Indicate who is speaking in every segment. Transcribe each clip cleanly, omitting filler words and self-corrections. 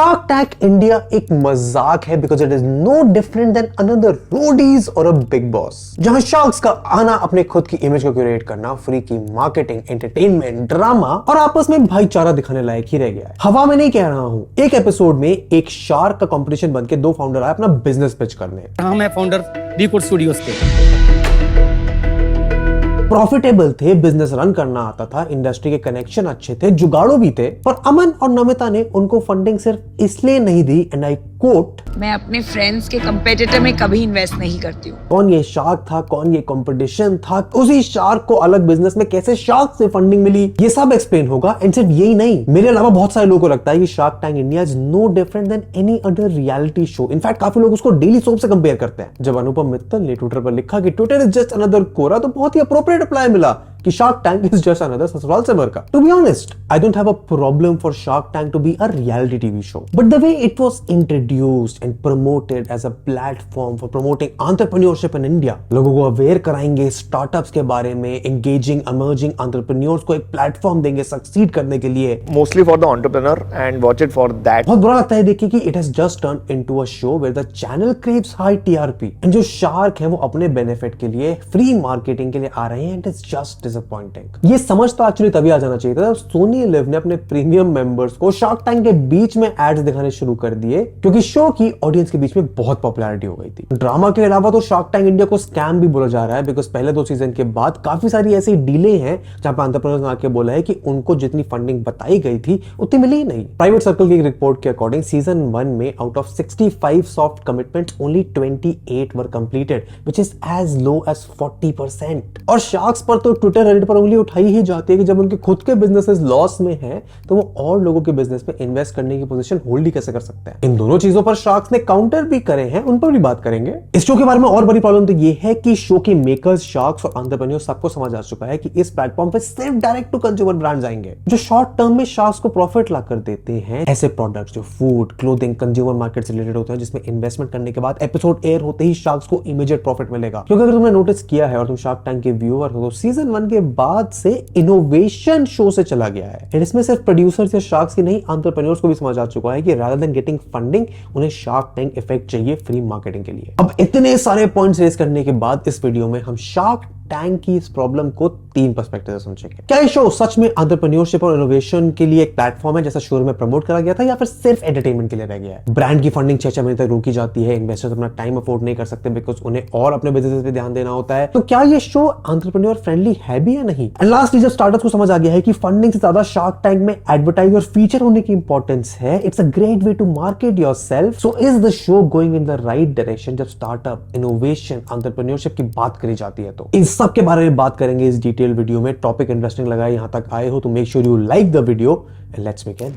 Speaker 1: Shark Tank India एक मजाक है because it is no different than another Roadies और अ बिग बॉस, जहां शार्क्स का आना अपने खुद की इमेज को क्यूरेट करना, फ्री की मार्केटिंग, एंटरटेनमेंट, ड्रामा और आपस में भाईचारा दिखाने लायक ही रह गया है। हवा में नहीं कह रहा हूं, एक एपिसोड में एक शार्क का कंपटीशन बनके दो फाउंडर आए अपना बिजनेस पिच करने।
Speaker 2: हम है फाउंडर रिकॉर्ड स्टूडियोज के।
Speaker 1: प्रॉफिटेबल थे, बिजनेस रन करना आता था, इंडस्ट्री के कनेक्शन अच्छे थे, जुगाड़ू भी थे, पर अमन और नमिता ने उनको फंडिंग सिर्फ इसलिए नहीं दी, एंड आई कोट,
Speaker 3: मैं अपने फ्रेंड्स के कंपेटिटर में कभी इन्वेस्ट नहीं करती हूँ।
Speaker 1: कौन ये शार्क था, कौन ये कंपटीशन था, उसी शार्क को अलग बिजनेस में कैसे शार्क से फंडिंग मिली, ये सब एक्सप्लेन होगा। एंड सिर्फ यही नहीं, मेरे अलावा बहुत सारे लोगों को लगता है कि Shark Tank India is no different than any other reality show. In fact काफी लोग उसको डेली सोप से कंपेयर करते हैं। जब अनुपम मित्तल ने ट्विटर पर लिखा कि Twitter is just another Quora, तो बहुत ही अप्रोप्रिएट अप्लाई मिला कि Shark Tank is just another ससुराल से मरका। To be honest, I don't have a problem for Shark Tank to be a reality TV show, but the way it was introduced and promoted as a platform for promoting entrepreneurship in India, लोगों को aware कराएंगे startups के बारे में, engaging emerging entrepreneurs को एक platform देंगे succeed करने के लिए,
Speaker 4: mostly for the entrepreneur and watch it for that.
Speaker 1: बहुत बुरा लगता है देखिए कि it has just turn into a show where the channel craves high TRP, and जो शार्क है वो अपने बेनिफिट के लिए फ्री मार्केटिंग के लिए आ रहे हैं, एंड इट्स जस्ट डिसअपॉइंटिंग। ये समझ तो एक्चुअली तभी आ जाना चाहिए था सोनी लिव ने अपने प्रीमियम मेंबर्स को शार्क टैंक के बीच में एड्स दिखाने शुरू कर दिए, क्योंकि शो की ऑडियंस के बीच में बहुत पॉपुलैरिटी हो गई थी। ड्रामा के अलावा तो शार्क टैंक इंडिया को स्कैम भी बोला जा रहा है, बिकॉज पहले 2 सीजन के बाद काफी सारी ऐसी डीले हैं जहां पर एंटरप्रेन्योर्स ने आके बोला है कि उनको जितनी फंडिंग बताई गई थी उतनी मिली ही नहीं। प्राइवेट सर्कल की एक रिपोर्ट के अकॉर्डिंग सीजन 1 में out of 65 soft commitments only 28 were completed, which is as low as 40%। और शार्क्स पर तो ट्विटर रेडिट पर उंगली उठाई ही जाती है कि जब उनके खुद के बिजनेसेस लॉस में हैं तो वो और लोगों के बिजनेस में इन्वेस्ट करने की पोजीशन होल्ड ही कैसे कर सकते हैं। इन दोनों चीजों पर शार्क्स ने काउंटर भी करे हैं, उन पर भी बात करेंगे। इस शो के बारे में और बड़ी प्रॉब्लम तो ये है कि शो के मेकर्स, शार्क्स और एंटरप्रेन्योर्स सबको समझ आ चुका है कि इस प्लेटफॉर्म पे सिर्फ डायरेक्ट टू कंज्यूमर ब्रांड्स आएंगे जो शॉर्ट टर्म में शार्क्स को प्रॉफिट ला कर देते हैं। ऐसे प्रोडक्ट्स जो फूड, क्लोथिंग, कंज्यूमर मार्केट से रिलेटेड होते हैं, जिसमें इन्वेस्टमेंट करने के बाद एपिसोड एयर होते ही शार्क्स को इमीडिएट प्रॉफिट मिलेगा। क्योंकि अगर तुमने नोटिस किया है और तुम शार्क टैंक के व्यूअर हो तो सीजन 1 के बाद से इनोवेशन शो से चला गया है। एंड इसमें सिर्फ प्रोड्यूसर्स या शार्क्स की नहीं, एंटरप्रेन्योर्स को भी समझ आ चुका है कि रादर देन गेटिंग फंडिंग, उन्हें शार्क टैंक इफेक्ट चाहिए फ्री मार्केटिंग के लिए। अब इतने सारे पॉइंट्स रेज करने के बाद इस वीडियो में हम शार्क टैंक की इस प्रॉब्लम को 3 पर्सपेक्टिव से समझेंगे। क्या ये शो सच में एंटरप्रेन्योरशिप और इनोवेशन के लिए एक प्लेटफॉर्म है जैसा शुरू में प्रमोट करा गया था, या फिर सिर्फ एंटरटेनमेंट के लिए रह गया है? ब्रांड की फंडिंग 6 महीने तक रोकी जाती है, इन्वेस्टर्स अपना टाइम अफोर्ड नहीं कर सकते बिकॉज उन्हें और अपने बिजनेस पे ध्यान देना होता है। तो क्या ये शो एंटरप्रेन्योर फ्रेंडली है भी या नहीं? एंड लास्टली, जब स्टार्टअप्स को समझ आ गया है कि फंडिंग से ज्यादा शार्क टैंक में एडवर्टाइज और फीचर होने की इंपॉर्टेंस है, it's a great way to market yourself. So is the show going in the right direction जब स्टार्टअप, इनोवेशन, एंटरप्रेन्योरशिप की बात करी जाती है? तो इस सब के बारे में बात करेंगे इस डिटेल वीडियो में। टॉपिक इंटरेस्टिंग लगा यहां तक आए हो तो make sure you like the video and let's begin.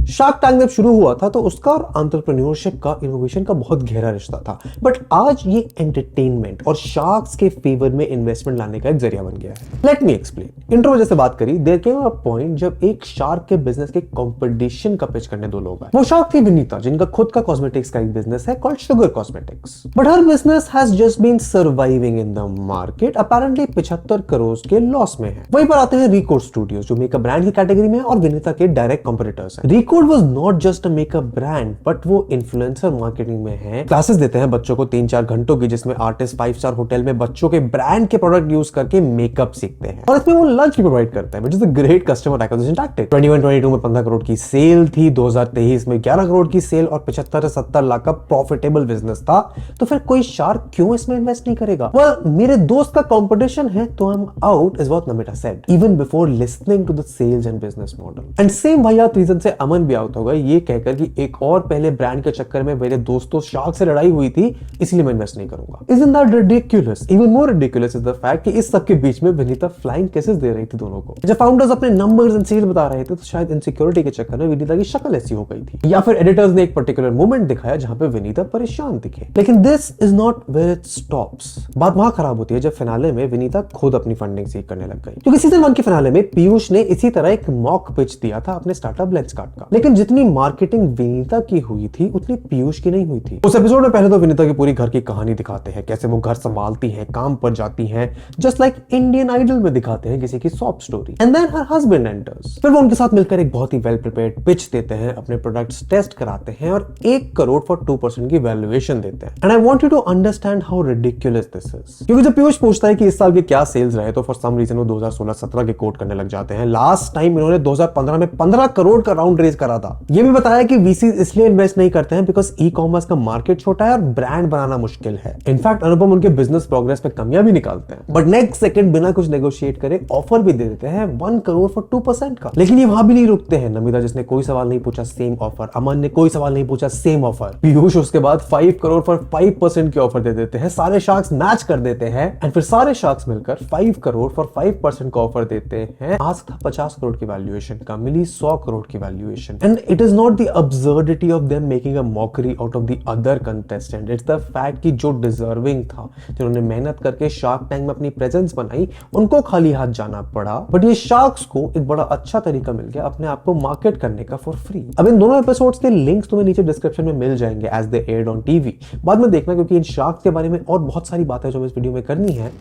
Speaker 1: Shark tank जब शुरू हुआ था तो उसका और एंटरप्रेन्योरशिप का, इनोवेशन का बहुत गहरा रिश्ता था, बट आज ये एंटरटेनमेंट और शार्क्स के फेवर में इन्वेस्टमेंट लाने का एक जरिया बन गया है। Let me explain. इंट्रो में जैसे बात करी, देयर केम अ पॉइंट जब एक शार्क के बिजनेस के कंपटीशन का पिच करने 2 लोग आए। वो शार्क थी विनीता, जिनका खुद का कॉस्मेटिक्स का एक बिजनेस है called Sugar Cosmetics, but her business has just been surviving in the market. Apparently 75 crore के लॉस में है। वहीं पर आते हैं रिकॉर्ड स्टूडियोज, जो मेकअप ब्रांड की कैटेगरी में है और विनीता के डायरेक्ट कंपटीटर्स हैं। Record was not just a makeup brand, but वो इन्फ्लुएंसर मार्केटिंग में है। क्लासेस देते हैं बच्चों को 3-4 घंटों की, जिसमें आर्टिस्ट 5 स्टार होटल में बच्चों के ब्रांड के प्रोडक्ट यूज करके मेकअप सीखते हैं, और इसमें वो लंच भी प्रोवाइड करते हैं, which is a great customer acquisition tactic। 21-22 में 15 करोड़ की सेल थी, 2023 में 11 करोड़ की सेल और 75 से 70 लाख का प्रॉफिटेबल बिजनेस था। तो फिर कोई शार्क क्यों इसमें इन्वेस्ट नहीं करेगा? Well, मेरे दोस्त का कंपटीशन है तो I'm out is what Namita said even before listening to the sales and business model। And same वाहियात रीजन से अमन भी आउट होगा, ये कहकर कि एक और पहले ब्रांड के चक्कर में मेरे दोस्तों शार्क से लड़ाई हुई थी, इसलिए मैं इन्वेस्ट नहीं करूंगा। Isn't that ridiculous? Even more ridiculous is the fact कि इस सब के बीच में विनीता फ्लाइंग केसेस दे रही थी दोनों को। जब फाउंडर्स अपने नंबर्स एंड सेल बता रहे थे तो शायद इनसिक्योरिटी के चक्कर में विनीता की शक्ल ऐसी हो गई थी, या फिर एडिटर्स ने एक पर्टिकुलर मोमेंट दिखाया जहां पे विनीता परेशान दिखे। लेकिन this is not where it stops. बात वहां खराब होती है जब फिनाले में विनीता खुद अपनी फंडिंग सीख करने लग गई, क्योंकि सीजन 1 के फिनाले में पीयूष ने इसी तरह एक मॉक पिच दिया था अपने स्टार्टअप लेंसकार्ट का। लेकिन लेकिन जितनी मार्केटिंग विनीता की हुई थी उतनी पीयूष की नहीं हुई थी। उस एपिसोड में पहले तो विनीता की पूरी घर की कहानी दिखाते हैं, कैसे वो घर संभालती है, काम पर जाती है, जस्ट लाइक इंडियन आइडल में दिखाते हैं किसी की soft story. And then her husband enters, फिर वो उनके साथ मिलकर एक बहुत ही वेल प्रिपेयर्ड पिच देते हैं, अपने प्रोडक्ट्स टेस्ट कराते हैं और 1 करोड़ फॉर 2% की वैल्यूएशन देते हैं। And I want you to understand how ridiculous this is, क्योंकि जब पीयूष पूछता है कि इस साल के क्या सेल्स रहे तो फॉर सम रीजन वो 2016-17 के कोट करने लग जाते हैं। लास्ट टाइम इन्होंने 2015 में 15 करोड़ का राउंड रेज करा था। ये भी बताया कि वीसी इसलिए इन्वेस्ट नहीं करते हैं बिकॉज ई कॉमर्स का मार्केट छोटा है और ब्रांड बनाना मुश्किल है। इनफैक्ट अनुपम उनके बिजनेस प्रोग्रेस पे कमियां भी निकालते हैं, बट नेक्स्ट सेकंड बिना कुछ नेगोशिएट करे ऑफर भी दे देते हैं 1 करोड़ फॉर 2% का। लेकिन ये वहां भी नहीं रुकते हैं। नमिता जिसने कोई सवाल नहीं पूछा सेम ऑफर, अमन ने कोई सवाल नहीं पूछा सेम ऑफर, पीयूष उसके बाद 5 करोड़ फॉर 5% की ऑफर दे देते हैं। सारे शार्क्स मैच कर देते हैं एंड फिर सारे शार्क्स मिलकर 5 करोड़ फॉर 5% का ऑफर देते हैं। आज था 50 करोड़ की वैल्यूएशन का, मिली 100 करोड़ की valuation. And it is not the absurdity of them making a mockery out of the other contestant, it's the fact कि जो डिजर्विंग था, जिन्होंने मेहनत करके शार्क टैंक में अपनी प्रेजेंस बनाई, उनको खाली हाथ जाना पड़ा। बट ये शार्क्स को एक बड़ा अच्छा तरीका मिल गया अपने आप को मार्केट करने का फॉर फ्री। अब इन दोनों एपिसोड्स के लिंक्स तुम्हें नीचे डिस्क्रिप्शन में मिल जाएंगे as they aired on TV. बाद में देखना, क्योंकि इन शार्क्स के बारे में और बहुत सारी बातें जो इस वीडियो में करनी है।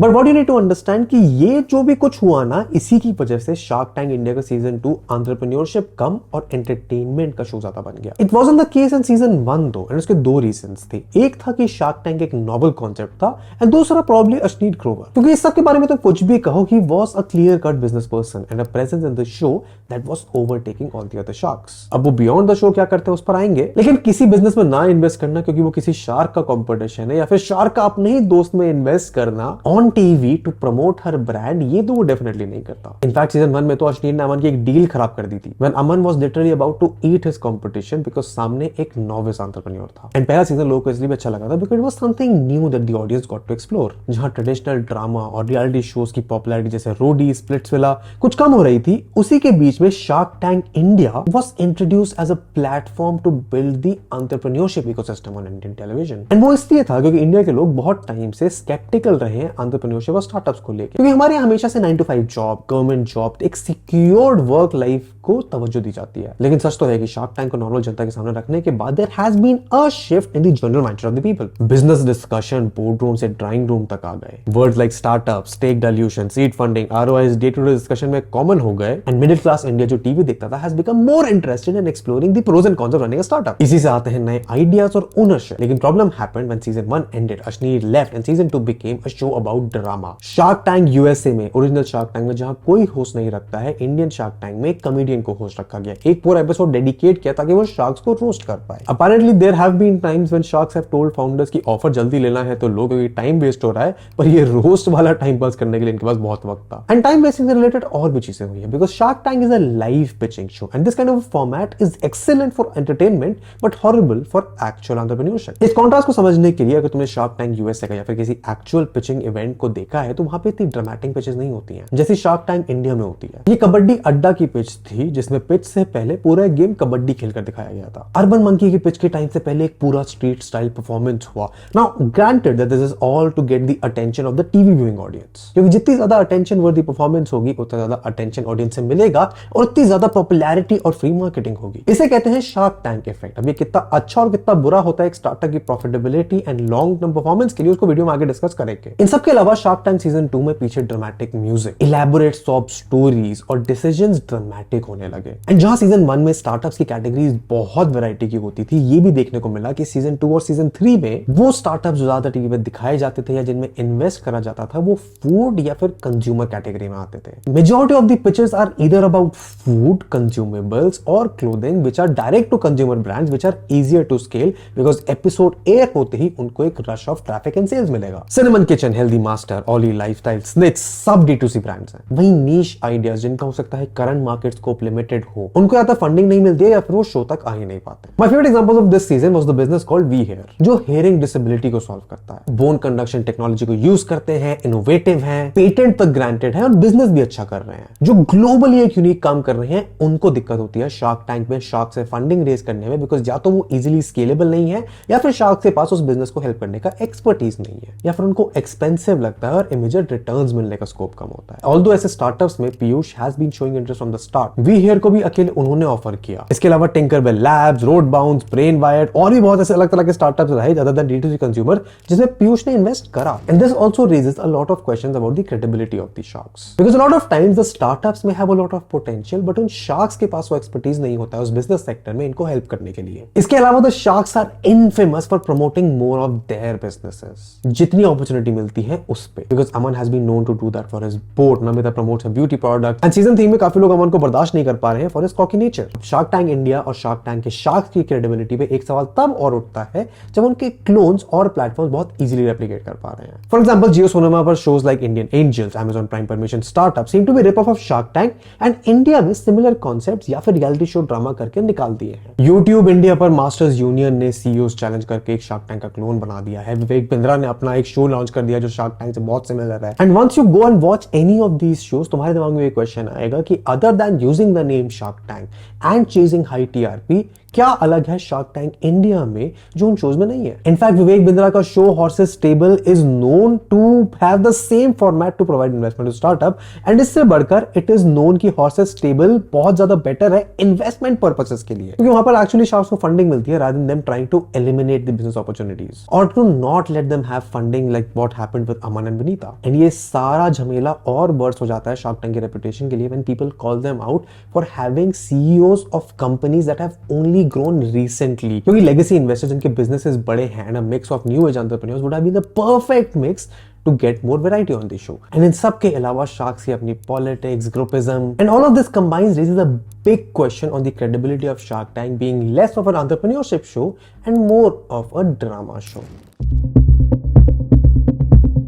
Speaker 1: But what you need to understand कि ये जो भी कुछ हुआ ना, इसी की वजह से शार्क टैंक इंडिया का सीजन 2 एंटरप्रेन्योरशिप कम और एंटरटेनमेंट का शो ज्यादा बन गया। It wasn't the case in season 1 दो, एंड उसके 2 रीजंस थे। एक था कि शार्क टैंक एक नॉवल कॉन्सेप्ट था एंड दूसरा प्रॉब्ली अश्नीत ग्रोवर, क्योंकि इस सब के बारे में तो कुछ भी कहो, he was a clear cut business person and a presence in the show that was overtaking all the other sharks. अब वो बियॉन्ड द शो क्या करते हैं उस पर आएंगे, लेकिन किसी बिजनेस में ना इन्वेस्ट करना क्योंकि वो किसी शार्क का कॉम्पिटिशन है, या फिर शार्क का अपने ही दोस्त में इन्वेस्ट करना on TV to promote her brand, ये तो वो डेफिनेटली नहीं करता। इनफैक्ट सीजन 1 में तो अश्नीर ने अमन की एक डील खराब कर दी थी when Aman was literally about to eat his competition because सामने एक नोविस एंटरप्रेन्योर था। एंड पहला सीजन लोगों को इसलिए भी अच्छा लगा था because it was something new that the audience got to explore, जहां ट्रेडिशनल ड्रामा और रियलिटी शोज की पॉपुलैरिटी जैसे रोडी, स्प्लिट्सविला कुछ कम हो रही थी। उसी के बीच में Shark Tank India was introduced as a platform to build the entrepreneurship ecosystem on Indian television. And वो इसलिए था क्योंकि इंडिया के लोग बहुत टाइम से स्केप्टिकल रहे हैं एंटरप्रेन्योरशिप और स्टार्टअप्स को लेकर, क्योंकि हमारे हमेशा से 9 to 5 जॉब, गवर्नमेंट जॉब, एक सिक्योर्ड वर्क लाइफ को तवज्जो दी जाती है। लेकिन सच तो है कि शार्क टैंक को नॉर्मल जनता के सामने रखने के बाद there has been a shift in the general mindset of the people. Business discussion board room से ड्राइंग रूम तक आ गए। Words like startup, stake dilution, seed funding, ROI day to day discussion में कॉमन हो गए and middle class India जो TV देखता था has become more interested in exploring the pros and cons of running a startup. इसी से आते हैं नए आइडियाज और ओनरशिप। लेकिन problem happened when season 1 ended, Ashneer left and season 2 became a show about drama. Shark tank USA में, original shark Tank में जहां कोई होस्ट नहीं रखता है, इंडियन शार्क टैंक में एक कॉमेडियन को होस्ट रखा गया। एक पूरा एपिसोड डेडिकेट किया ताकि वो शार्क्स को रोस्ट कर पाए। Apparently there have been times when sharks have told founders की ऑफर जल्दी लेना है तो लोगों की टाइम वेस्ट हो रहा है, पर ये रोस्ट वाला टाइम पास करने के लिए इनके पास बहुत वक्त था। एंड टाइम वेस्टिंग से रिलेटेड और भी चीजें हुई है because shark Tank is a live pitching show and this kind of format is excellent for entertainment but horrible for actual entrepreneurship. इस कॉन्ट्रास्ट को समझने के लिए अगर तुमने शार्क टैंक यूएसए का या फिर किसी एक्चुअल पिचिंग इवेंट को देखा है तो वहां पे इतनी ड्रामेटिक पिचेस नहीं होती हैं जैसी शार्क टैंक इंडिया में होती है। ये कबड्डी अड्डा की पिच थी जिसमें पिच से पहले पूरा गेम कबड्डी खेलकर दिखाया गया था। अर्बन मंकी की पिच के टाइम से पहले एक पूरा स्ट्रीट स्टाइल परफॉर्मेंस हुआ। Now granted that this is all to get the attention of the TV viewing audience, क्योंकि जितनी ज्यादा अटेंशन वर्दी परफॉर्मेंस होगी उतना ज्यादा अटेंशन ऑडियंस से मिलेगा और उतनी ज्यादा पॉपुलैरिटी और फ्री मार्केटिंग होगी। इसे कहते हैं शार्क टैंक इफेक्ट। अब ये कितना अच्छा और कितना बुरा होता है एक स्टार्टअप की profitability and long term performance के लिए, उसको वीडियो में आगे डिस्कस करेंगे। इन सब के अलावा शार्क टैंक सीजन 2 में पीछे dramatic music, elaborate sob stories और डिसीजंस ड्रामेटिक होने लगे। एंड जहां सीजन 1 में स्टार्टअप्स की कैटेगरीज बहुत वैरायटी की होती थी, ये भी देखने को मिला कि सीजन 2 और सीजन 3 में वो स्टार्टअप्स जो ज्यादा टीवी पे दिखाए जाते थे या जिनमें इन्वेस्ट करा जाता था वो फूड या फिर कंज्यूमर कैटेगरी में आते थे। Majority of the pitches are either about food, consumables और clothing which are direct to consumer brands which are easier to scale because episode air होते ही उनको एक rush of traffic and sales मिलेगा। Cinnamon Kitchen, Healthy Master, Ollie lifestyle, Snitch सब D2C brands हैं। वहीं नीश ideas जिनका हो सकता है करंट मार्केट स्कोप लिमिटेड हो, उनको या तो फंडिंग नहीं मिलती है या फिर वो शो तक आ ही नहीं पाते। My favourite example of this season was the business called We Hear, जो हेयरिंग डिसेबिलिटी को सॉल्व करता है। बोन कंडक्शन टेक्नोलॉजी को यूज करते हैं, इनोवेटिव हैं, पेटेंट तक ग्रांटेड है और बिजनेस भी अच्छा कर रहे हैं। जो ग्लोबली एक यूनिक काम कर रहे हैं उनको दिक्कत होती है शार्क टैंक में शार्क से फंडिंग रेज करने में, बिकॉज या तो वो इजीली स्केलेबल नहीं है या फिर शार्क के पास उस बिजनेस को हेल्प करने का एक्सपर्टीज नहीं है या फिर उनको एक्सपेंसिव लगता है और इमीडिएट रिटर्न्स मिलने का स्कोप कम होता है। ऑल्दो ऐसे स्टार्टअप्स में Piyush has been showing interest from the start. We hear को भी अकेले उन्होंने ऑफर किया। इसके अलावा Tinkerbell Labs, Road Bounce, Brain Wired और भी बहुत ऐसे अलग तरह के स्टार्टअप्स रहे अदर देन D2C कंज्यूमर जिसमें पीयूष ने इन्वेस्ट करा। And this also raises a lot of questions about the credibility of the sharks, because a lot of times the startups में have a lot of potential but उन sharks के पास वो expertise नहीं होता है उस बिजनेस सेक्टर में इनको हेल्प करने के लिए। इसके अलावा the sharks are infamous for promoting more of their businesses. जितनी अपॉर्चुनिटी मिलती है उस पे, because Aman has been known to do that for his boAt. Namita promotes beauty product and season 3 में काफी लोग अमन को बर्दाश्त नहीं कर पा रहे हैं for his cocky nature. Shark Tank India और शार्क टैंक के शार्क्स की क्रेडिबिलिटी पे एक सवाल तब और उठता है जब उनके क्लोन्स और प्लेटफॉर्म्स बहुत इजीली रेप्लिकेट कर पा रहे हैं। फॉर एग्जांपल जियो सिनेमा पर shows like Indian Angels, Amazon Prime permission startup seem to be rip off Shark Tank and India में सिमिलर कॉन्सेप्ट्स या फिर रियलिटी शो ड्रामा करके निकाल दिए हैं। YouTube इंडिया पर मास्टर्स यूनियन ने CEOs चैलेंज करके एक शार्क टैंक का क्लोन बना दिया है। विवेक बिंद्रा ने अपना एक शो लॉन्च कर दिया जो शार्क टैंक से बहुत सिमिलर है। And once you go and watch any of these shows, तुम्हारे दिमाग में एक क्वेश्चन आएगा कि other than using the name Shark Tank and chasing high TRP, क्या अलग है शार्क टैंक इंडिया में जो उन शोज में नहीं है। इनफैक्ट विवेक बिंद्रा का show Horses Stable is known to have the same format to provide investment to startup, and इससे बढ़कर इट इज नोन कि हॉर्सेस स्टेबल बहुत ज्यादा बेटर है इन्वेस्टमेंट पर्पसेस के लिए, क्योंकि वहां पर एक्चुअली शार्क्स को फंडिंग मिलती है rather than them trying to eliminate the business opportunities और to not let them have funding like what happened with Aman and Vinita. एंड ये सारा झमेला और वर्स हो जाता है शार्क टैंक की रेपुटेशन के लिए when people call them out for having CEOs of companies that have only grown recently, क्योंकि लेगेसी इन्वेस्टर्स जिनके बिजनेसेस बड़े हैं and a mix of new age entrepreneurs would have been the perfect mix to get more variety on the show. And इन सब के अलावा sharks की अपनी politics, groupism and all of this combines raises a big question on the credibility of Shark Tank being less of an entrepreneurship show and more of a drama show.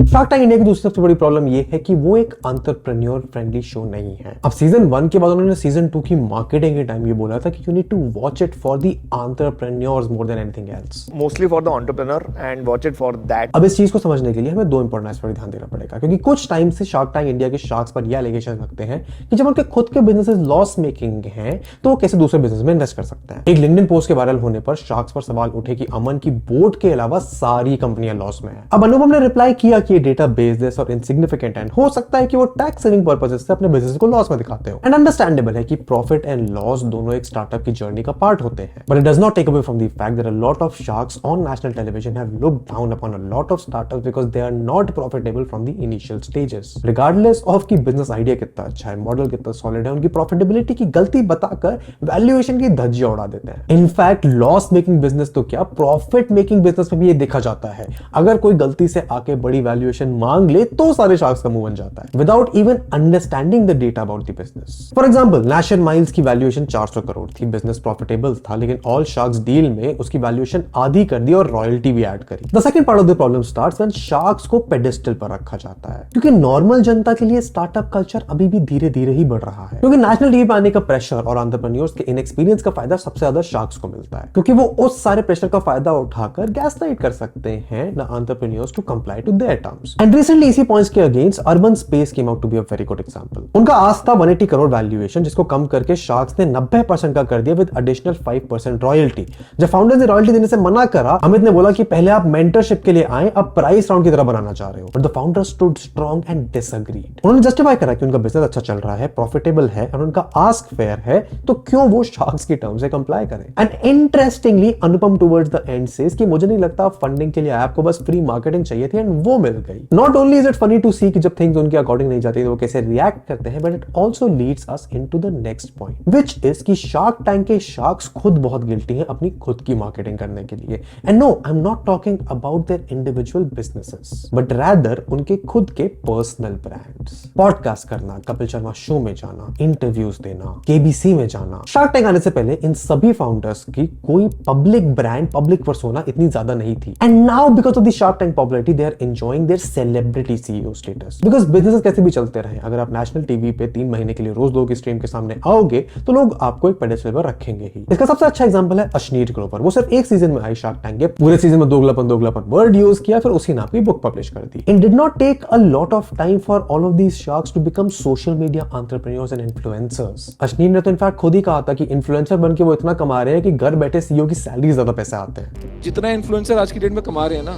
Speaker 1: Shark Tank India की दूसरी सबसे बड़ी problem ये है कि वो एक entrepreneur friendly show नहीं है। अब सीजन 1 के बाद उन्होंने सीजन 2 की मार्केटिंग के टाइम ये बोला था कि you need to watch it for the entrepreneurs more than anything else,
Speaker 4: Mostly for the entrepreneur and watch it for that.
Speaker 1: अब इस चीज को समझने के लिए हमें दो इंपॉर्टेंट एस्पेक्ट पर ध्यान देना पड़ेगा, क्योंकि कुछ टाइम से शार्क टैंक इंडिया के शार्क्स पर यह एलिगेशन रखते हैं कि जब उनके खुद के बिजनेसेस लॉस मेकिंग हैं तो वो कैसे दूसरे बिजनेस में इन्वेस्ट कर सकते हैं। एक लिंक्डइन पोस्ट के वायरल होने पर शार्क्स पर सवाल उठे कि अमन की बोट के अलावा सारी कंपनियां लॉस में हैं। अब अनुपम ने रिप्लाई किया कि ये डेटा बेस्ड और इनसिग्निफिकेंट एंड हो सकता है कि वो टैक्स सेविंग पर्पसेस से अपने बिजनेस को लॉस में दिखाते हो। एंड अंडरस्टैंडेबल है कि प्रॉफिट एंड लॉस दोनों एक स्टार्टअप की जर्नी का पार्ट होते हैं, but it does not take away from the fact that a lot of sharks on national television have looked down upon a lot of startups because they are not profitable from the initial stages. Regardless of कि business idea कितना अच्छा है, model कितना solid है, उनकी profitability की गलती बताकर वैल्यूएशन की धज्जियां उड़ा देते हैं। इनफैक्ट लॉस मेकिंग बिजनेस तो क्या, प्रॉफिट मेकिंग बिजनेस में भी ये देखा जाता है। अगर कोई गलती से आके बड़ी वैल्यूएशन मांग ले तो सारे शार्क्स का मुंह बन जाता है without even understanding the data about the business. For example nation miles की वैल्यूएशन 400 करोड़ थी, बिजनेस प्रॉफिटेबल था, लेकिन ऑल शार्क्स डील में उसकी वैल्यूएशन आधी कर दी और रॉयल्टी भी ऐड करी। The second part of the problem starts when sharks को पेडेस्टल पर रखा जाता है, क्योंकि नॉर्मल जनता के लिए स्टार्टअप कल्चर अभी भी धीरे धीरे ही बढ़ रहा है, क्योंकि नेशनल टीवी पे आने का प्रेशर और एंटरप्रेन्योर्स के इनएक्सपीरियंस का फायदा सबसे ज्यादा शार्क्स को मिलता है, क्योंकि वो उस सारे प्रेशर का फायदा उठाकर गैसलाइट कर सकते हैं the entrepreneurs to comply to their terms. And recently इसी पॉइंट्स के against Urban Space came out to be a very good example. उनका आज था 180 करोड़ वैल्यूएशन, जिसको कम करके शार्क्स ने 90% का कर दिया विद एडिशनल 5% रॉयल्टी। जब फाउंडर्स ने रॉयल्टी देने से मना करा, अमित ने बोला कि पहले आप मेंटरशिप के लिए आए, अब प्राइस राउंड की तरह बनाना चाह रहे हो। But the founders stood strong and disagreed. उन्होंने जस्टिफाई करा कि उनका बिजनेस अच्छा चल रहा है, प्रॉफिटेबल है और उनका आस्क फेयर है, तो क्यों वो शार्क्स की टर्म से कंप्लाई करें। And interestingly Anupam towards the end says कि मुझे नहीं लगता फंडिंग के लिए आपको बस फ्री मार्केटिंग चाहिए थी एंड वो मिल गई। Not only is it funny to see कि जब थिंग्स उनके अकॉर्डिंग नहीं जाती तो वो कैसे रिएक्ट करते हैं, but it also leads us into the next point which is कि शार्क टैंक के शार्क्स खुद बहुत गिल्टी हैं अपनी खुद की मार्केटिंग करने के लिए। And no, I am not talking about their individual businesses, but rather उनके खुद के पर्सनल ब्रांड्स। पॉडकास्ट करना, कपिल शर्मा शो में जाना, इंटरव्यूज देना, केबीसी में जाना। शार्क टैंक आने से पहले इन सभी फाउंडर्स की कोई पब्लिक ब्रांड, पब्लिक पर्सोना इतनी ज्यादा नहीं थी। And now because of the Shark Tank popularity they are enjoying their celebrity CEO status. Because business कैसे भी चलते रहे, अगर आप नेशनल टीवी पे 3 महीने के लिए रोज लोगों की स्ट्रीम के सामने आओगे तो लोग आपको एक पेडेस्टल पर रखेंगे ही। इसका सबसे अच्छा एग्जांपल है अश्नीर ग्रोवर। वो सिर्फ एक सीजन में आई शार्क टैंक के, पूरे सीजन में दोगलापन वर्ड यूज किया, फिर उसी नाम की बुक पब्लिश कर दी। It did not take a lot of time for all of these sharks to become social media entrepreneurs and influencers. Ashneer ने तो इनफैक्ट खुद ही कहा था कि इन्फ्लुएंसर बनके वो इतना कमा रहे हैं कि घर बैठे सीईओ की सैलरी ज्यादा पैसे आते हैं।
Speaker 5: जितना इन्फ्लुएंसर आज की डेट में कमा रहे हैं ना,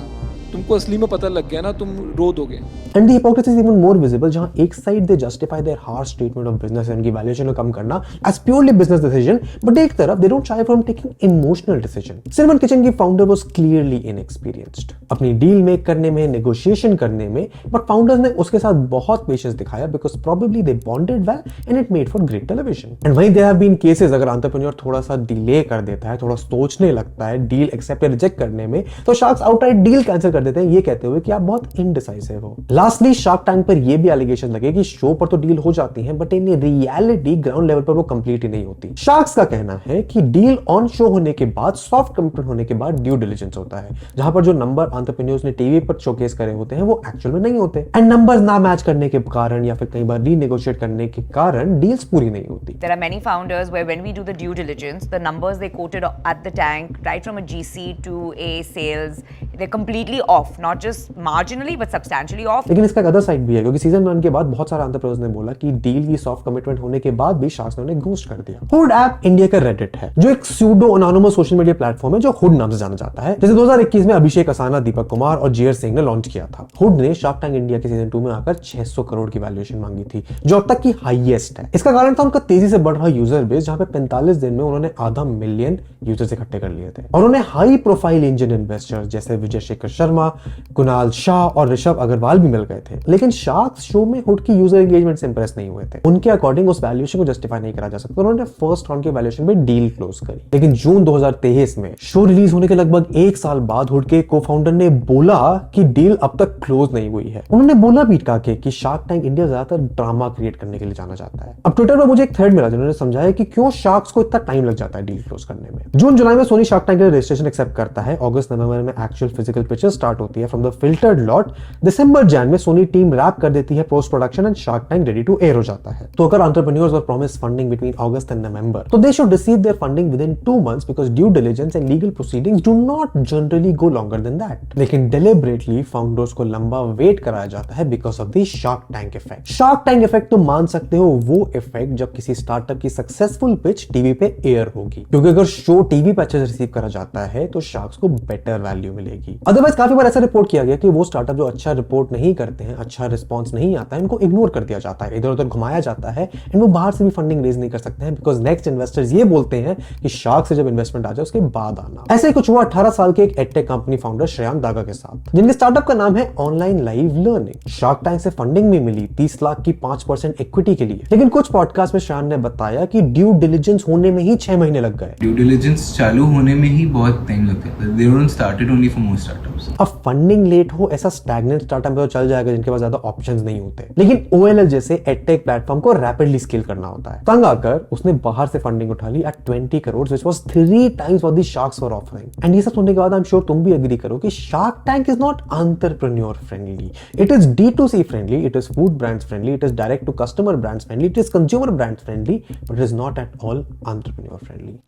Speaker 5: तुमको असली में पता लग गया ना, तुम रो दोगे।
Speaker 1: And the hypocrisy is even more visible, जहां एक side they justify their harsh treatment of business and की valuation को कम करना as purely business decision, but एक तरफ they don't shy from taking emotional decision. Cinnamon Kitchen की founder was clearly inexperienced अपनी deal make करने में, नेगोशिएशन करने में, but founders ने उसके साथ बहुत पेशेंस दिखाया because probably they bonded well and it made for great television. And वहीं there have been cases अगर entrepreneur थोड़ा सा डिले कर देता है, थोड़ा सोचने लगता है डील एक्सेप्ट या रिजेक्ट करने में, तो शार्क्स आउटराइट डील कैंसिल कर देते हैं ये कहते हुए कि आप बहुत इनडिसाइसिव हो। लास्टली शार्क टैंक पर ये भी एलिगेशन लगे कि शो पर तो डील हो जाती है but in reality ground level पर वो कंप्लीट ही नहीं होती। शार्क्स का कहना है कि डील ऑन शो होने के बाद, सॉफ्ट कमिटमेंट होने के बाद ड्यू डिलिजेंस होता है, जहां पर जो नंबर एंटरप्रेन्योर्स ने टीवी पर शोकेस करे होते हैं वो एक्चुअल में नहीं होते, एंड नंबर्स ना मैच करने के कारण या फिर कई बार रीनेगोशिएट करने के कारण डील्स पूरी नहीं होती।
Speaker 6: There are many founders where when we do the due diligence, the numbers they quoted at the tank, right from a GC to a sales, they're completely off, not just marginally but substantially off.
Speaker 1: लेकिन इसका एक other side भी है क्योंकि season 1 के बाद बहुत सारे एंटरप्रेन्योर्स ने बोला कि डील की सॉफ्ट कमिटमेंट होने के बाद भी शार्क्स ने उन्हें घोस्ट कर दिया। हुड ऐप इंडिया का रेडिट है जो एक pseudo anonymous social media platform है जो हुड नाम से जाना जाता है, जैसे 2021 में अभिषेक असाना, दीपक कुमार और जीयर सिंह ने लॉन्च किया था। हुड ने शार्क टैंक इंडिया के सीजन 2 में आकर 600 करोड़ की वैल्यूएशन मांगी थी जो अब तक की हाईएस्ट है। इसका कारण था उनका तेजी से बढ़ रहा यूजर बेस, जहां पे 45 दिन में उन्होंने आधा मिलियन यूजर्स इकट्ठे कर लिए थे और उन्हें हाई प्रोफाइल इंडियन इन्वेस्टर्स जैसे विजय शेखर शर्मा, कुणाल शाह और ऋषभ अग्रवाल भी मिल गए थे। लेकिन शार्क्स शो में हुड की यूजर एंगेजमेंट से इंप्रेस नहीं हुए थे। उनके अकॉर्डिंग उस वैल्यूएशन को जस्टिफाई नहीं करा जा सकता, उन्होंने फर्स्ट राउंड के वैल्यूएशन पे डील क्लोज करी। लेकिन जून 2023 में शो रिलीज होने के लगभग एक साल बाद हुड के को-फाउंडर ने बोला कि डील अब तक क्लोज नहीं हुई है। उन्होंने बोला भी कि शार्क टैंक इंडिया ज्यादातर ड्रामा क्रिएट करने के लिए जाना जाता है। अब ट्विटर पर मुझे एक थ्रेड मिला जिन्होंने समझाया कि क्यों शार्क्स को इतना टाइम लग जाता है डील क्लोज करने में। जून जुलाई में सोनी शार्क टैंक के रजिस्ट्रेशन एक्सेप्ट करता है, अगस्त नवंबर में एक्चुअल फिजिकल पिक्चर स्टार्ट होती है फ्रॉम द फिल्टर्ड लॉट, दिसंबर जैन में सोनी टीम रैप कर देती है post production and Shark Tank ready to air हो जाता है। तो अगर entrepreneurs were promised funding between August and November तो they should receive their funding within 2 months because due diligence and legal proceedings do not generally go longer than that. लेकिन deliberately founders को लंबा wait कराया जाता है because of the Shark tank effect. Shark tank effect तो मान सकते हो वो इफेक्ट जब किसी स्टार्टअप की सक्सेसफुल पिच टीवी पे एयर होगी, क्योंकि अगर शो टीवी पे अच्छे से रिसीव करा जाता है तो शार्क्स को बेटर वैल्यू मिलेगी। अदरवाइज काफी बार ऐसा रिपोर्ट किया गया कि वो स्टार्टअप जो अच्छा रिपोर्ट नहीं करते हैं, अच्छा रिस्पॉन्स नहीं आता है, इनको इग्नोर कर दिया जाता है, इधर उधर घुमाया जाता है एंड वो बाहर से भी फंडिंग रेज नहीं कर सकते हैं बिकॉज नेक्स्ट इन्वेस्टर्स ये बोलते हैं कि शार्क से जब इन्वेस्टमेंट आ जाए उसके बाद आना। ऐसे ही कुछ हुआ 18 साल के एक एडटेक कंपनी फाउंडर श्रेयांक दागा के साथ, जिनके स्टार्टअप का नाम है online live learning. Shark tank से फंडिंग भी मिली 30 लाख की 5% इक्विटी के लिए, लेकिन कुछ पॉडकास्ट में श्रेयांक ने बताया कि ड्यू डिलिजेंस होने में ही 6 महीने लग गए।
Speaker 7: ड्यू डिलिजेंस चालू होने में ही बहुत टाइम लग गया। They don't started only for most startups.
Speaker 1: अब फंडिंग लेट हो ऐसा स्टैग्नेंट स्टार्टअप में तो चल जाएगा जिनके पास ज्यादा ऑप्शंस नहीं होते, लेकिन OLL जैसे एडटेक प्लेटफॉर्म को रैपिडली स्केल करना होता है। तंग आकर उसने बाहर से फंडिंग उठा ली at 20 crore which was 3 times what the sharks were offering. And ये सब सुनने के बाद आई एम श्योर तुम भी एग्री करो कि Shark Tank is not entrepreneur friendly, it is D2C friendly, it is food brands friendly, it is direct to customer brands friendly, it is consumer brands friendly, but it is not at all entrepreneur friendly.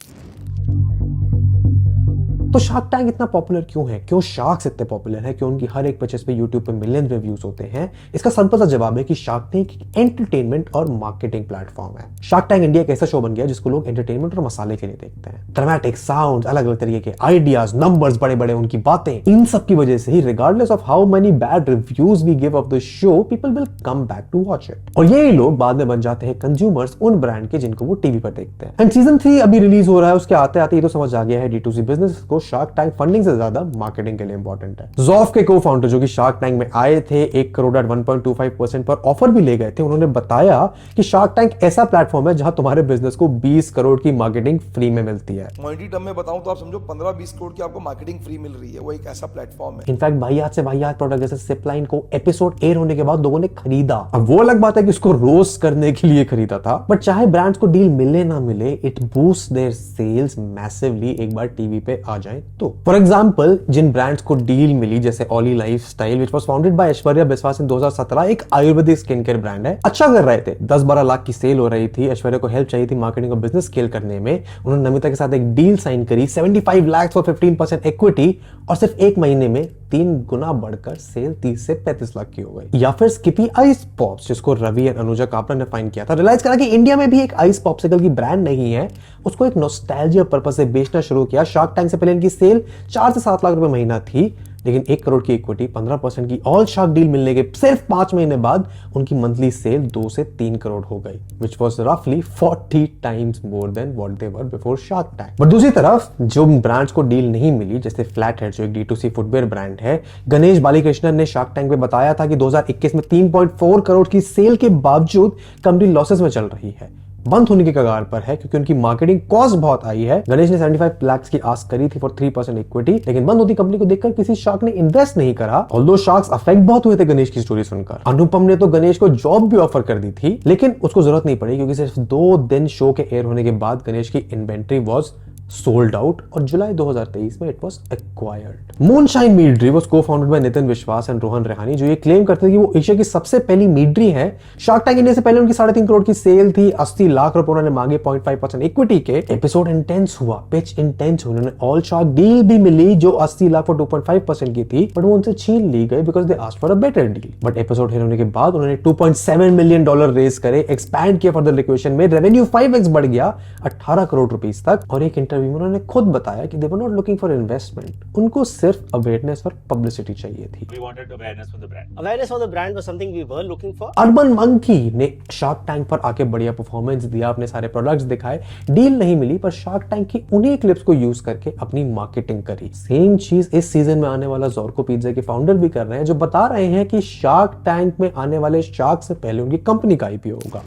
Speaker 1: तो Shark Tank इतना popular क्यों है, क्यों sharks इतने popular है, क्यों उनकी हर एक पिक्चर्स पे यूट्यूब पे मिलियन व्यूज होते हैं? इसका सिंपल सा जवाब है कि शार्क टैंक एक एंटरटेनमेंट और मार्केटिंग प्लेटफॉर्म है। शार्क टैंक इंडिया एक ऐसा शो बन गया जिसको लोग एंटरटेनमेंट और मसाले के लिए देखते हैं। ड्रामेटिक साउंड, अलग अलग तरीके के आइडियाज, नंबर्स बड़े बड़े, उनकी बातें, इन सब की वजह से ही regardless of how many bad reviews we give of the show, people will come back to watch it. और यही लोग बाद में बन जाते हैं कंज्यूमर्स उन ब्रांड के जिनको वो टीवी पर देखते हैं। एंड सीजन 3 अभी रिलीज हो रहा है, उसके आते आते ये तो समझ आ गया है D2C बिजनेस को शार्क टैंक फंडिंग से ज्यादा मार्केटिंग के लिए इंपॉर्टेंट है। ज़ॉफ के को-फाउंडर जो कि शार्क टैंक में आए थे 1 करोड़ एट 1.25% पर ऑफर भी ले गए थे, उन्होंने बताया कि शार्क टैंक ऐसा प्लेटफॉर्म है जहां तुम्हारे बिजनेस को 20 करोड़ की मार्केटिंग फ्री में मिलती है।
Speaker 8: मॉनिटरी टर्म में बताऊं तो आप समझो 15-20 करोड़ की आपको मार्केटिंग फ्री मिल रही है। वो एक ऐसा प्लेटफॉर्म है।
Speaker 1: इनफैक्ट वाहियात से वाहियात प्रोडक्ट जैसे सिपलाइन को एपिसोड एयर होने के बाद लोगों ने खरीदा। अब वो अलग बात है कि उसको रोस्ट करने के लिए खरीदा था, बट चाहे ब्रांड्स को डील मिले ना मिले, it boost their sales massively एक बार टीवी पे आ जाए तो। फॉर एग्जांपल जिन ब्रांड्स को डील मिली जैसे Oli lifestyle which was founded by Aishwarya Biswas in 2017, एक आयुर्वेदिक स्किन केयर ब्रांड है, अच्छा कर रहे थे, 10-12 लाख की सेल हो रही थी। ऐश्वर्या को हेल्प चाहिए थी मार्केटिंग और बिजनेस स्केल करने में, उन्होंने नमिता के साथ एक डील साइन करी 75 लाख फॉर 15% इक्विटी, और सिर्फ 1 महीने में 3 गुना बढ़कर सेल 30 से 35 लाख की हो गई। या फिर स्किपी आइस पॉप्स जिसको रवि और अनुजा कापरा ने फाइंड किया था, रियलाइज करा कि इंडिया में भी एक आइस पॉप्सिकल की ब्रांड नहीं है, उसको एक नॉस्टैल्जिया पर्पस से बेचना शुरू किया। शार्क टैंक से पहले इनकी सेल 4 से 7 लाख रुपए महीना थी, लेकिन 1 करोड़ की इक्विटी, 15% की ऑल शार्क डील मिलने के सिर्फ 5 महीने बाद उनकी मंथली सेल 2 से 3 करोड़ हो गई, which was roughly 40 times more than what they were before Shark Tank. But दूसरी तरफ जो ब्रांड्स को डील नहीं मिली, जैसे फ्लैटहेड जो एक D2C फुटवेयर ब्रांड है, गणेश बालीकृष्णन ने शार्क टैंक पे बताया था कि 2021 में 3.4 करोड़ की सेल के बावजूद कंपनी लॉसेस में चल रही है, बंद होने के कगार पर है क्योंकि उनकी मार्केटिंग कॉस्ट बहुत आई है। गणेश ने 75 लाख की आस्क करी थी फॉर 3% इक्विटी, लेकिन बंद होती कंपनी को देखकर किसी शार्क ने इन्वेस्ट नहीं करा। ऑल्दो शार्क्स अफेक्ट बहुत हुए थे गणेश की स्टोरी सुनकर। अनुपम ने तो गणेश को जॉब भी ऑफर कर दी थी, लेकिन उसको जरूरत नहीं पड़ी क्योंकि सिर्फ 2 दिन शो के एयर होने के बाद गणेश की इन्वेंट्री वॉज सोल्ड आउट और जुलाई 2023 में it was acquired. Moonshine meadery was cofounded by Nitin Vishwas and Rohan रेहानी, जो ये क्लेम करते थे कि वो एशिया की सबसे पहली मीट ड्री है। शार्क टैंक इंडिया से पहले उनकी 3.5 करोड़ की सेल थी, 80 लाख रुपए उन्होंने मांगे 0.5% इक्विटी के। एपिसोड इंटेंस हुआ, पिच इंटेंस हुई, उन्होंने ऑल शार्क डील भी मिली जो 80 लाख फॉर 2.5% की थी, बट वो उनसे छीन ली गई because they asked for a better deal. But episode hit होने के बाद उन्होंने $2.7 मिलियन रेज करे, एक्सपैंड किया फर्दर लिक्विडेशन में, रेवेन्यू 5x बढ़ गया 18 करोड़ रुपीस तक। और एक इंटरव्यू में उन्होंने खुद बताया कि they were not looking for investment, उनको सिर्फ अवेयरनेस और पब्लिसिटी चाहिए थी।
Speaker 9: We wanted awareness for the brand. Awareness for the brand was something we were looking for.
Speaker 1: Urban monkey ने शार्क टैंक पर आके बढ़िया परफॉर्मेंस दिया, अपने सारे प्रोडक्ट्स दिखाए, डील नहीं मिली पर शार्क टैंक की उन्हीं क्लिप्स को यूज करके अपनी मार्केटिंग करी। सेम चीज इस सीजन में आने वाला ज़ोर्को पिज़्ज़ा के फाउंडर भी कर रहे हैं, जो बता रहे हैं कि शार्क टैंक में आने वाले शार्क से पहले उनकी कंपनी का आईपीओ होगा।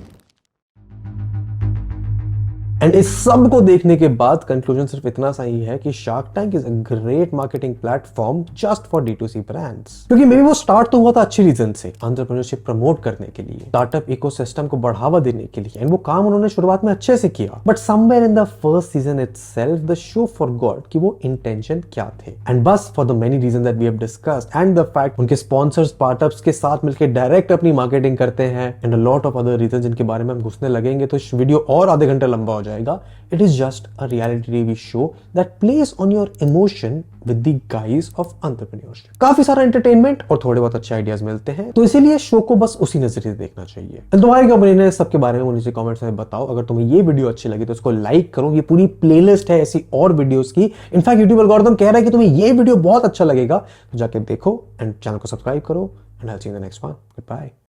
Speaker 1: एंड इस सब को देखने के बाद कंक्लूजन सिर्फ इतना सा ही है कि Shark Tank is a great marketing platform just for D2C brands, क्योंकि मे बी वो स्टार्ट तो हुआ था अच्छी रीजन से, एंटरप्रेन्योरशिप प्रमोट करने के लिए, स्टार्टअप इकोसिस्टम को बढ़ावा देने के लिए, एंड वो काम उन्होंने शुरुआत में अच्छे से किया। But somewhere in the first season itself the show forgot कि वो इंटेंशन क्या थे। एंड बस for the many reason that we have discussed and the fact उनके स्पॉन्सर्स स्टार्टअप्स के साथ मिलकर डायरेक्ट अपनी मार्केटिंग करते हैं, and a lot of other reason जिनके बारे में हम घुसने लगेंगे तो इस वीडियो और आधे घंटे लंबा हो जाएगा। It is just a reality TV show that plays on your emotion with the guise of entrepreneurship. काफी सारा एंटरटेनमेंट और थोड़े बहुत अच्छे आइडियाज मिलते हैं, तो इसीलिए शो को बस उसी नजरिए से देखना चाहिए। तुम्हारी क्या ओपिनियन है सबके बारे में नीचे कमेंट्स में बताओ। अगर तुम्हें ये वीडियो अच्छी लगी तो इसको लाइक करो, ये पूरी प्लेलिस्ट है ऐसी और वीडियोस की। इनफैक्ट यूट्यूब एल्गोरिथम कह रहा है कि तुम्हें ये वीडियो बहुत अच्छा लगेगा, तो जाके देखो एंड चैनल को सब्सक्राइब करो, and I will see you in the next one. Good bye.